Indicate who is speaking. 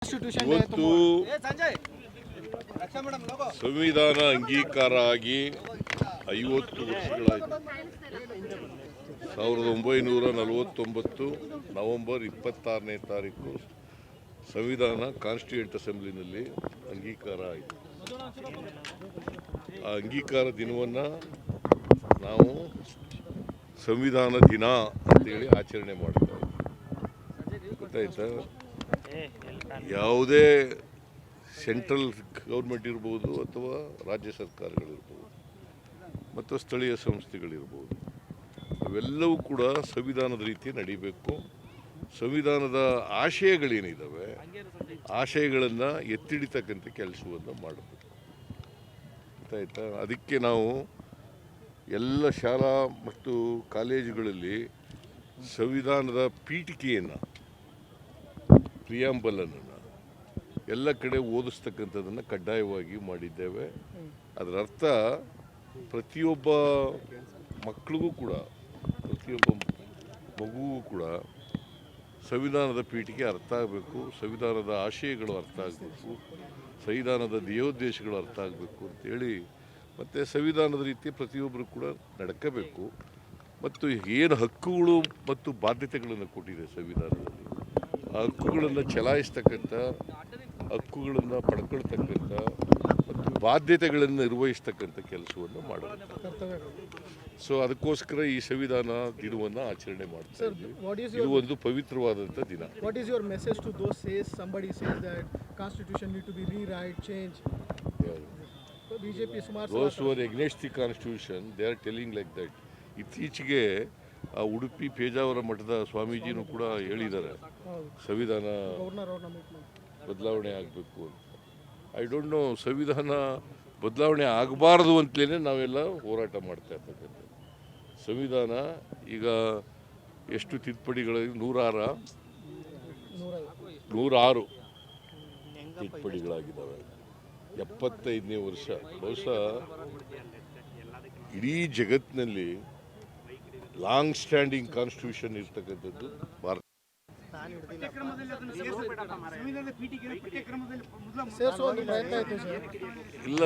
Speaker 1: ಇವತ್ತು ಸಂವಿಧಾನ ಅಂಗೀಕಾರ ಆಗಿ 50 ವರ್ಷಗಳಾಯಿತು. 1949 ನವೆಂಬರ್ 26ನೇ ತಾರೀಕು ಸಂವಿಧಾನ ಕಾನ್ಸ್ಟಿಟ್ಯೂಯೆಂಟ್ ಅಸೆಂಬ್ಲಿನಲ್ಲಿ ಅಂಗೀಕಾರ ಆಯಿತು. ಆ ಅಂಗೀಕಾರ ದಿನವನ್ನು ನಾವು ಸಂವಿಧಾನ ದಿನ ಅಂತೇಳಿ ಆಚರಣೆ ಮಾಡ್ತಾ ಇದ್ದೀವಿ. ಗೊತ್ತಾಯ್ತಾ? ಯಾವುದೇ ಸೆಂಟ್ರಲ್ ಗೌರ್ಮೆಂಟ್ ಇರ್ಬೋದು ಅಥವಾ ರಾಜ್ಯ ಸರ್ಕಾರಗಳಿರ್ಬೋದು ಮತ್ತು ಸ್ಥಳೀಯ ಸಂಸ್ಥೆಗಳಿರ್ಬೋದು, ಅವೆಲ್ಲವೂ ಕೂಡ ಸಂವಿಧಾನದ ರೀತಿ ನಡೀಬೇಕು. ಸಂವಿಧಾನದ ಆಶಯಗಳೇನಿದ್ದಾವೆ ಆಶಯಗಳನ್ನು ಎತ್ತಿಡಿತಕ್ಕಂಥ ಕೆಲಸವನ್ನು ಮಾಡಬೇಕು. ಗೊತ್ತಾಯ್ತಾ? ಅದಕ್ಕೆ ನಾವು ಎಲ್ಲ ಶಾಲಾ ಮತ್ತು ಕಾಲೇಜುಗಳಲ್ಲಿ ಸಂವಿಧಾನದ ಪೀಠಿಕೆಯನ್ನು, ಪ್ರಿಯಾಂಬಲನ್ನು ಎಲ್ಲ ಕಡೆ ಓದಿಸ್ತಕ್ಕಂಥದ್ದನ್ನು ಕಡ್ಡಾಯವಾಗಿ ಮಾಡಿದ್ದೇವೆ. ಅದರ ಅರ್ಥ ಪ್ರತಿಯೊಬ್ಬ ಮಕ್ಕಳಿಗೂ ಕೂಡ, ಪ್ರತಿಯೊಬ್ಬ ಮಗುವೂ ಕೂಡ ಸಂವಿಧಾನದ ಪೀಠಿಕೆ ಅರ್ಥ ಆಗಬೇಕು, ಸಂವಿಧಾನದ ಆಶಯಗಳು ಅರ್ಥ ಆಗಬೇಕು, ಸಂವಿಧಾನದ ಧ್ಯೇಯೋದ್ದೇಶಗಳು ಅರ್ಥ ಆಗಬೇಕು ಅಂತೇಳಿ, ಮತ್ತು ಸಂವಿಧಾನದ ರೀತಿ ಪ್ರತಿಯೊಬ್ಬರು ಕೂಡ ನಡ್ಕೋಬೇಕು. ಮತ್ತು ಏನು ಹಕ್ಕುಗಳು ಮತ್ತು ಬಾಧ್ಯತೆಗಳನ್ನು ಕೊಟ್ಟಿದೆ ಸಂವಿಧಾನದಲ್ಲಿ, ಆ ಹಕ್ಕುಗಳನ್ನು ಚಲಾಯಿಸ್ತಕ್ಕಂಥ, ಹಕ್ಕುಗಳನ್ನು ಪಡ್ಕೊಳ್ತಕ್ಕಂಥ ಮತ್ತು ಬಾಧ್ಯತೆಗಳನ್ನು ನಿರ್ವಹಿಸ್ತಕ್ಕಂಥ ಕೆಲಸವನ್ನು ಮಾಡಬೇಕು. ಸೊ ಅದಕ್ಕೋಸ್ಕರ ಈ ಸಂವಿಧಾನ ದಿನವನ್ನು ಆಚರಣೆ ಮಾಡ್ತಾ ಇದ್ದೀವಿ. ಇದು ಒಂದು ಪವಿತ್ರವಾದಂಥ ದಿನ.
Speaker 2: What is your message to those somebody says that constitution need to be rewrite, change? BJP
Speaker 1: Those who are against the constitution, they are telling like that. ಇತ್ತೀಚೆಗೆ ಆ ಉಡುಪಿ ಪೇಜಾವರ ಮಠದ ಸ್ವಾಮೀಜಿನೂ ಕೂಡ ಹೇಳಿದ್ದಾರೆ ಸಂವಿಧಾನ ಬದಲಾವಣೆ ಆಗಬೇಕು ಅಂತ. ಐ ಡೋಂಟ್ ನೋ, ಸಂವಿಧಾನ ಬದಲಾವಣೆ ಆಗಬಾರ್ದು ಅಂತಲೇ ನಾವೆಲ್ಲ ಹೋರಾಟ ಮಾಡ್ತಾ ಇರ್ತಕ್ಕಂಥದ್ದು. ಸಂವಿಧಾನ ಈಗ ಎಷ್ಟು ತಿದ್ದುಪಡಿಗಳಿಗೆ 106 ತಿದ್ದುಪಡಿಗಳಾಗಿದ್ದಾವೆ. 75ನೇ ವರ್ಷ. ಬಹುಶಃ ಇಡೀ ಜಗತ್ತಿನಲ್ಲಿ ಲಾಂಗ್ ಸ್ಟ್ಯಾಂಡಿಂಗ್ ಕಾನ್ಸ್ಟಿಟ್ಯೂಷನ್ ಇರ್ತಕ್ಕಂಥದ್ದು ಭಾರತ. ಇಲ್ಲ,